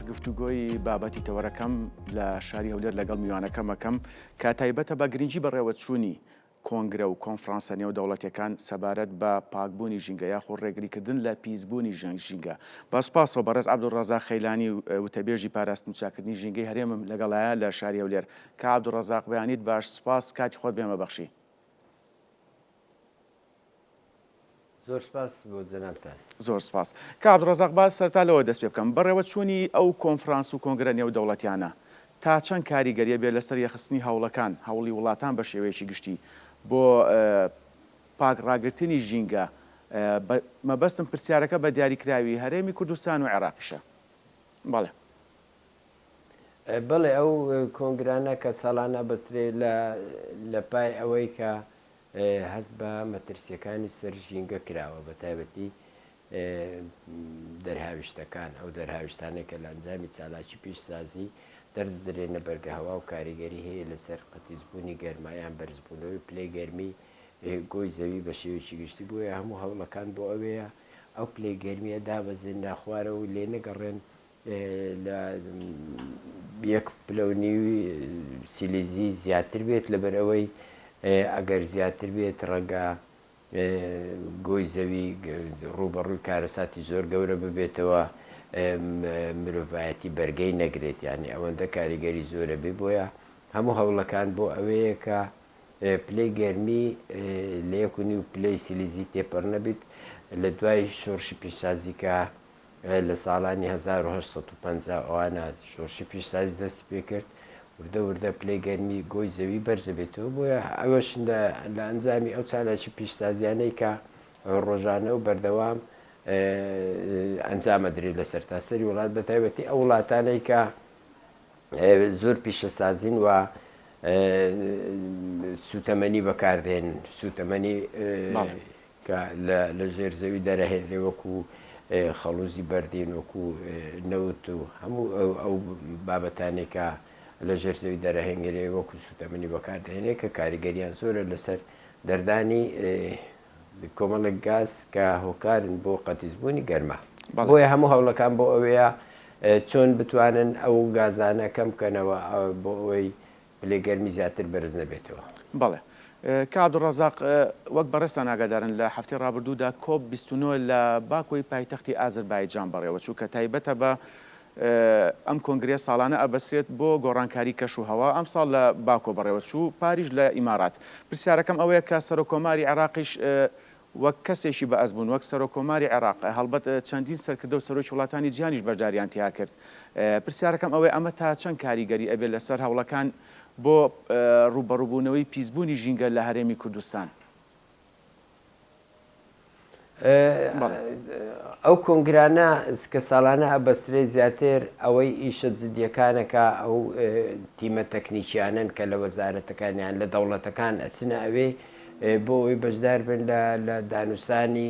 گفتوگۆی بابەتی تەوەرەکەم لە شاری هەولێر لەگەڵ میوانەکەمەکەم کە تایبەتە بە گرنگجی بەڕێوەچوونی کۆنگرە و کۆنفرانسە نێودەوڵەتیەکان سەبارەت بە پاکبوونی ژینگە یاخۆ ڕێگریکردن لە پیسبوونی ژینگە. بەسپاسەوە بەڕێز عەبدوڵڕەزاق خەیلانی وتەبێژی پاراستن و چاکردنی ژینگەی هەرێمم لەگەڵایە لە شاری هەولێر. کە عەبدوڵڕەزاق بەیانیت باش سپاس، کاتی خۆت بێمە بەخشی. زۆر سپاس بۆ جەنابتان. زۆر سپاس. کە عەبدوڵڕەزاق با سەرتا لەوە دەست پێ بکەم بەڕێوەچوونی ئەو کۆنفرانس و کۆنگرە نێودەوڵەتیانە تا چەند کاریگەریە بێت لەسەر یەخستنی هەوڵەکان هەوڵی وڵاتان بە شێوەیەکی گشتی بۆ پاکڕاگرتنی ژینگە. مەبەستم پرسیارەکە بە دیاریکراوی هەرێمی کوردستان و عێراقیشە. بەڵێ بەڵێ ئەو کۆنگرانە کە ساڵانە بەسترێ لە پای ئەوەی کە هەست بە مەترسیەکانی سەر ژینگە کراوە بە تایبەتی دەرهاویشتەکان ئەو دەرهاویشتانێک کە لە ئەنجامی چالاکی پیشسازی دەردەدرێنە بەرگە هەوا و کاریگەری هەیە لەسەر قەتیزبوونی گەرمایان بەرزبوونەوەی پلەی گەرمی گۆی زەوی بە شێوەیەکی گشتی بۆیە هەموو هەوڵەکان بۆ ئەوەیە ئەو پلەی گەرمیە دابەزێن ناخوارەوە و لێ نەگەڕێن لە 1.5 سیلیزی زیاتر بێت لەبەر ئەوەی ئەگەر زیاتر بێت ڕەنگە گۆی زەوی ڕوبەڕووی کارەساتی زۆر گەورە ببێتەوە مرۆڤایەتی بەرگەی نەگرێت، یانی ئەوەندە کاریگەری زۆرە بێ. بۆیە هەموو هەوڵەکان بۆ ئەوەیە کە پلەی گەرمی لە 1.5 پلەی سیلیزی تێپەڕ نەبێت لە دوای شۆڕشی پیشسازی کە لە ساڵانی 1950 ئەوانە شۆڕشی پیشسازی دەستی پێ کرد وردە وردە پلەی گەرمی گۆی زەوی بەرزە بێتەوە. بۆیە ئەوەش لە ئەنجامی ئەو چالاکی پیشسازیانەی کە ڕۆژانە و بەردەوام ئەنجامە درێت لە سەرتاسەری وڵات بە تایبەتی ئەو وڵاتانەی کە زۆر پیشەسازین و سوتەمەنی بەکاردێن، سوتەمەنی کە لە ژێر زەوی دەرەهێنێ وەکو خەڵوزی بەردین وەکو نەوت و هەموو ئەو بابەتانێکە لە ژێر زەوی دەرەهێنگرێ وەکو سوتەمەنی بەکاردێنێ کە کاریگەریان زۆرە لەسەر دەردانی کۆمەڵێک گاز کە هۆکارن بۆ قەتیزبوونی گەرمە. بۆیە هەموو هەوڵەکان بۆ ئەوەیە چۆن بتوانن ئەو گازانە کەم بکەنەوە بۆ ئەوەی پلەی گەرمی زیاتر بەرز نەبێتەوە. بەڵێ کە عەبدوڵڕەزاق وەک بەڕێستان ئاگادارن لە هەفتەی ڕابردوودا کۆب 29 لە باکۆی پایتەختی ئازەربایجان بەڕێوەچوو کە تایبەتە بە ئەم کۆنگرێ ساڵانە ئەبەسرێت بۆ گۆڕانکاری کەش و هەوا. ئەم ساڵ لە باکۆ بەڕێوەچوو پاریژ لە ئیمارات. پرسیارەکەم ئەوەیە کە سەرۆکۆماری عێراقیش وەک کەسێکی بەئەزبوون وەک سەرۆکۆماری عێراق هەڵبەت چەندین سەرکردە و سەرۆکی وڵاتانی جیهانیش بەشداریان تیا کرد. پرسیارەکەم ئەوەیە ئەمە تا چەند کاریگەری ئەبێت لەسەر هەوڵەکان بۆ ڕوبەڕووبوونەوەی پیسبوونی ژینگە لە هەرێمی کوردستان؟ ئەو کۆنگرانە کە ساڵانە ئەبەسترێ زیاتر ئەوەی ئیشە جدیەکانەکە ئەو تیمە تەکنیکیانن کە لە وەزارەتەکانیان لە دەوڵەتەکان ئەچنە ئەوێ بۆ ئەوی بەشدار بن لە دانووسانی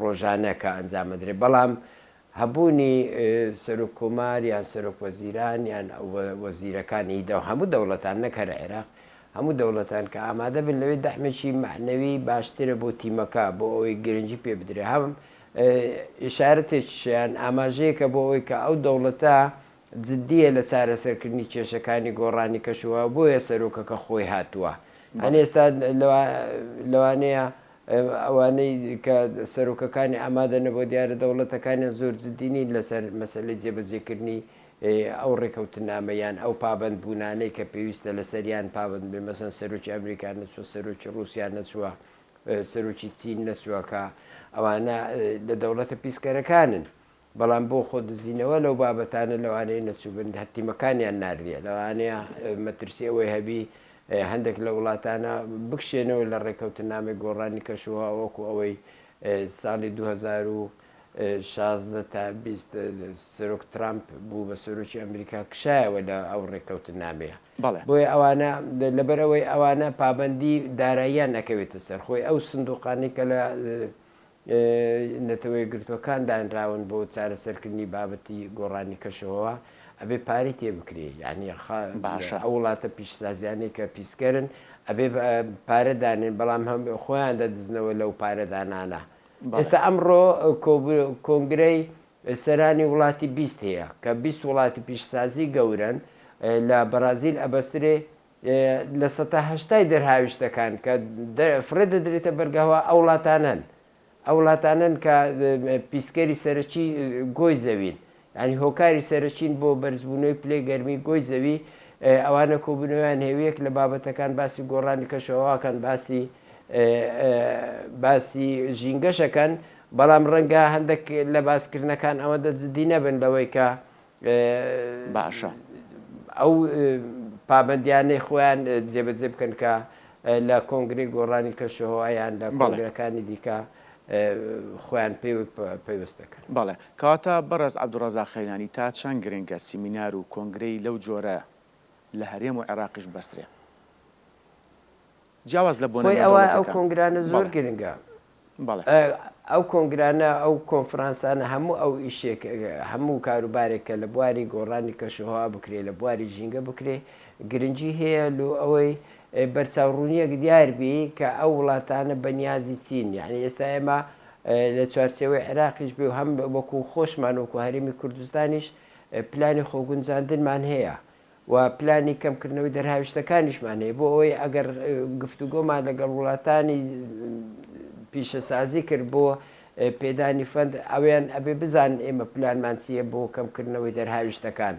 ڕۆژانە کە ئەنجامەدرێت. بەڵام هەبوونی سەرۆک کۆمار یان سەرۆک وەزیران یان وەزیرەکانی هەموو دەوڵەتان نەکەرە عێراق هەموو دەوڵەتان کە ئامادە بن لەوێ دەحمێکی معنەوی باشترە بۆ تیمەکە بۆ ئەوەی گرنگی پێ بدرێ. هەم ئیشارەتێکیان ئاماژەیەکە بۆ ئەوەی کە ئەو دەوڵەتە جددیە لە چارەسەرکردنی کێشەکانی گۆڕانی کەشوە بۆیە سەرۆکەکە خۆی هاتووە. هەن ئێستا لەوانەیە ئەوانەی کە سەرۆکەکانی ئامادەنە بۆ دیارە دەوڵەتەکانیان زۆر جددینی لەسەر مەسەلەی جێبەجێکردنی ئەو ڕێکەوتنامەیان ئەو پابند بوونانەی کە پێویستە لەسەریان پابند بێ. مەسەن سەرۆکی ئەمریکا نەچووە، سەرۆکی رووسیا نەچووە، سەرۆکی چین نەچووە کە ئەوانە لە دەوڵەتە پیسکەرەکانن. بەڵام بۆ خۆدزینەوە لەو بابەتانە لەوانەیە نەچووبن هەتیمەکانیان ناردیە. لەوانەیە مەترسی ئەوەی هەبی هەندێک لە وڵاتانە بکشێنەوە لە ڕێکەوتنامەی گۆڕانی کەشوها وەکو ئەوەی ساڵی 2016 تا 20 سەرۆک ترامپ بوو بە سەرۆکی ئەمریکا کشایەوە لە ئەو ڕێکەوتنامەیە. بۆیە ئەوانە لەبەرەوەی ئەوانە پابەندی داراییان نەکەوێتە سەر خۆی ئەو سندوقانی کە لە نەتەوەی گرتوەکان دانراون بۆ چارەسەرکردنی بابەتی گۆڕانی کەشەوە ئەبێ پارەی تێ بکرێ. یعنی باشە ئەو وڵاتە پیشسازیانەی کە پیسکەرن ئەبێ پارەدانێن، بەڵام هەم خۆیان دەدزنەوە لەو پارەدانانە. ئێستا ئەمڕۆ کۆنگرەی سەرانی وڵاتی 20 هەیە کە 20 وڵاتی پیشسازی گەورن لە بەرازیل ئەبەسترێ لە 1970 دەرهاویشتەکان کە فرە دەدرێتە بەرگەوە ئەو وڵاتانن ئەو وڵاتانن کە پیسکەری سەرەکی گۆی زەوین ینی هۆکاری سەرچین بۆ بەرزبوونەوەی پلەی گەرمی گۆی زەوی ئەوانە کۆبوونەوەیان هێویەک لە بابەتەکان باسی گۆڕانی کەشەوەکان باسی ژینگەشەکەن بەڵام ڕەنگە هەندێک لە باسکردنەکان ئەوە دەجددی نەبن لەوەی کە باشە ئەو پابندیانەی خۆیان جێبەجێ بکەن کە لە کۆنگری گۆڕانی کەشەوەیان لە کۆنگرەکانی دیکە خۆیان پێویستەکەن. بەڵێ کاتە بەڕێز عەبدوڕەزاق خەیلانی تا چەند گرنگە سیمینار و کۆنگرەی لەو جۆرە لە هەرێم و عێراقیش بەسترێ جیاواز لە بۆنەوەی ئەوە ئەو کۆنگرانە زۆر گرنگە ئەو کۆنگرانە ئەو کۆنفرانسانە هەموو ئەو ئیشێک هەموو کاروبارێکە لە بواری گۆڕانی کەشەوە بکرێ لە بواری ژینگە بکرێ گرنگی هەیە لە ئەوەی بەرچاوڕوونیەک دیاربی کە ئەو وڵاتانە بەنیازی چین یعنی ئێستا ئێمە لە چوارچێوەی عێراقیش بێ و هەم وەکو خۆشمان وەکو هەرێمی کوردستانیش پلانی خۆگونجاندنمان هەیە و پلانی کەمکردنەوەی دەرهاویشتەکانیشمان هەیە بۆ ئەوەی ئەگەر گفتوگۆمان لەگەڵ وڵاتانی پیشەسازی کرد بۆ پێدانی فەند ئەویان ئەبێ بزان ئێمە پلانمان چییە بۆ کەمکردنەوەی دەرهاویشتەکان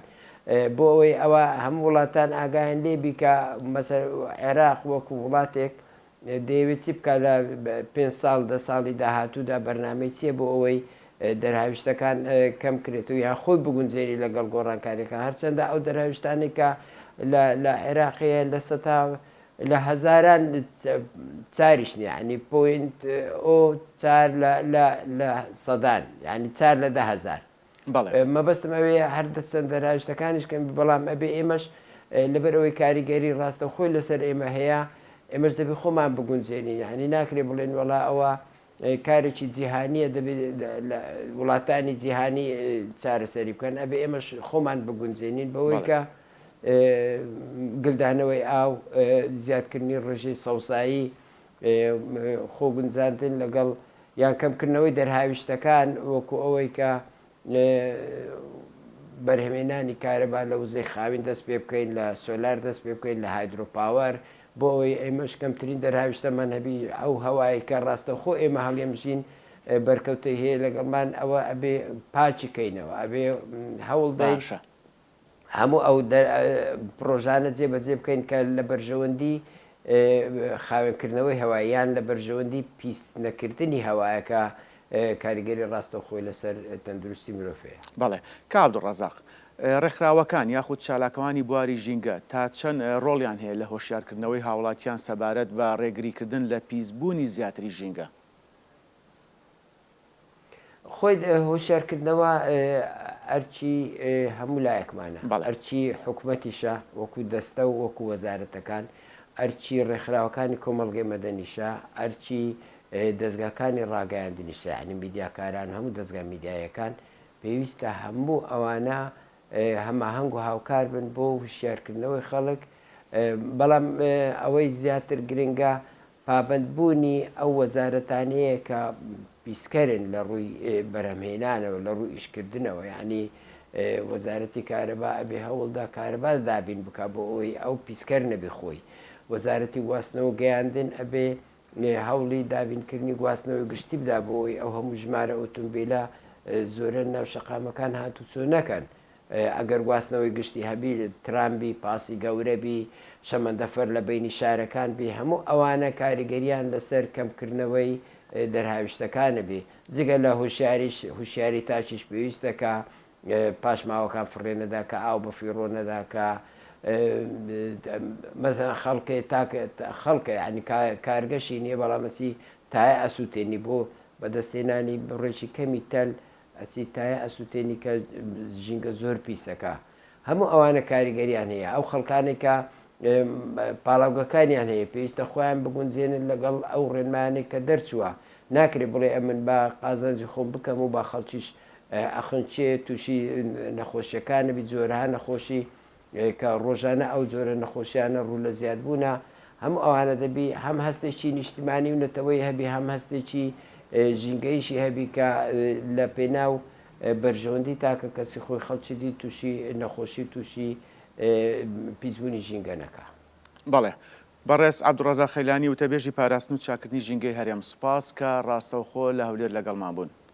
بۆ ئەوەی ئەوە هەموو وڵاتان ئاگایان لێبی کە مەسەر عێراق وەکو وڵاتێک دەیەوێت چی بکە لە 5 ساڵ 10 ساڵی داهاتوودا بەرنامەی چییە بۆ ئەوەی دەرهاویشتەکان کەم کرێتەوە یان خۆی بگونجێری لەگەڵ گۆڕانکاریەکە هەرچەندە ئەو دەرهاویشتانێک کە لە عێراقیە لە سەتا لە هەزاران چاریش نیە ینی پوینت ئۆ 4 لە سەدان ینی 4 لە 10,000 مەبەستم ئەوەیە هەر دەچەند دەرهاویشتەکانیش کەم بەڵام ئەبێ ئێمەش لەبەرەوەی کاریگەری ڕاستە خۆی لەسەر ئێمە هەیە ئێمەش دەبێت خۆمان بگونجێنین ینی ناکرێ بڵێن وڵا ئەوە کارێکی جیهانیە دەبێت وڵاتانی جیهانی چارەسەری بکەن ئەبێ ئێمەش خۆمان بگونجێنین بەوەی کە گلدانەوەی ئاو زیادکردنی ڕێژەی سەوسایی خۆگونجاندن لەگەڵ یان کەمکردنەوەی دەرهاویشتەکان وەکو ئەوەی کە بەرهەمێنانی کارەبا لە وزەی خاوین دەست پێ بکەین لە سۆلار دەست پێ بکەین لە هایدرۆپاوەر بۆ ئەوەی ئێمەش کەمترین دەرهاویشتەمان هەبی ئەو هەوایی کە ڕاستە خۆ ئێمە هەڵێمژین بەرکەوتەی هەیە لەگەڵمان ئەوە ئەبێ پاچیکەینەوە ئەبێ هەوڵ دەیشە هەموو ئەو پرۆژانە جێبەجێ بکەین کە لە بەرژەوەندی خاوێنکردنەوەی هەواییان لە بەرژەوەندی پیس نەکردنی هەوایەکە کاریگەری ڕاستە خۆی لەسەر تەندروستی مرۆڤەیە. بەڵێ کا عەبدوڕەزاق ڕێکخراوەکان یاخود چالاکەوانی بواری ژینگە تا چەند ڕۆڵیان هەیە لە هۆشیارکردنەوەی هاوڵاتیان سەبارەت بە ڕێگریکردن لە پیسبوونی زیاتری ژینگە؟ خۆی هۆشیارکردنەوە ئەرچی هەموو لایەکمانە ئەرچی حکوومەتیشە وەکو دەستە و وەکو وەزارەتەکان ئەرچی ڕێکخراوەکانی کۆمەڵگەی مەدەنیشە ئەرچی دەستگاکانی ڕاگەیاندنیشە ینی میدیاکاران هەموو دەستگا میدیایەکان پێویستە هەموو ئەوانە هەماهەنگ و هاوکار بن بۆ هوشیارکردنەوەی خەڵک بەڵام ئەوەی زیاتر گرنگە پابندبوونی ئەو وەزارەتانەیە کە پیسکەرن لە ڕووی بەرهەمهێنانەوە لە ڕووی ئیشکردنەوە ینی وەزارەتی کارەبا ئەبێ هەوڵدا کارەبا دابین بکە بۆ ئەوەی ئەو پیسکەر نەبێ خۆی وەزارەتی گواستنەوە گەیاندن ئەبێ هەوڵی دابینکردنی گواستنەوەی گشتی بدا بۆ ئەوەی ئەو هەموو ژمارە ئۆتۆمبیلە زۆرە ناو شەقامەکان هاتوو چۆ نەکەن ئەگەر گواستنەوەی گشتی هەبی ترامبی پاسی گەورەبی شەمەندەفەر لە بینی شارەکان بی هەموو ئەوانە کاریگەریان لەسەر کەمکردنەوەی دەرهاویشتەکانە بێ جگە لە هوشیاری تاچیش پێویستەکە پاشماوەکان فڕێنەدا کە ئاو بە فیڕۆ نەدا کە مەزان خەڵکە ینی کارگەشی نییە بەڵامەسی تایە ئەسووتێنی بۆ بەدەستێنانی ڕێکی کەمی تەل ئەچی تایە ئەسووتێنی کە ژینگە زۆر پیسەکە هەموو ئەوانە کاریگەریان هەیە ئەو خەڵکانێکە پاڵاوگەکانیان هەیە پێویستە خۆیان بگونجێنن لەگەڵ ئەو ڕێنمانێک کە دەرچووە ناکرێت بڵێ ئەمن با قازانجی خۆم بکەم و با خەڵکیش ئەخنچێ تووشی نەخۆشیەکانە بی جۆرەها نەخۆشی کە ڕۆژانە ئەو جۆرە نەخۆشیانە ڕوو لە زیادبوونە هەموو ئەوانە دەبی هەم هەستێکی نیشتیمانی و نەتەوەی هەبی هەم هەستێکی ژینگەیشی هەبی کە لە پێناو بەرژەوەندی تاکە کەسی خۆی خەڵکی دی تووشی نەخۆشی تووشی پیسبوونی ژینگە نەکە. بەڵێ بەڕێز عەبدوڕەزاق خەیلانی وتەبێژی پاراستن و چاکردنی ژینگەی هەرێم سوپاس کە ڕاستەوخۆ لە هەولێر لەگەڵمان بوون.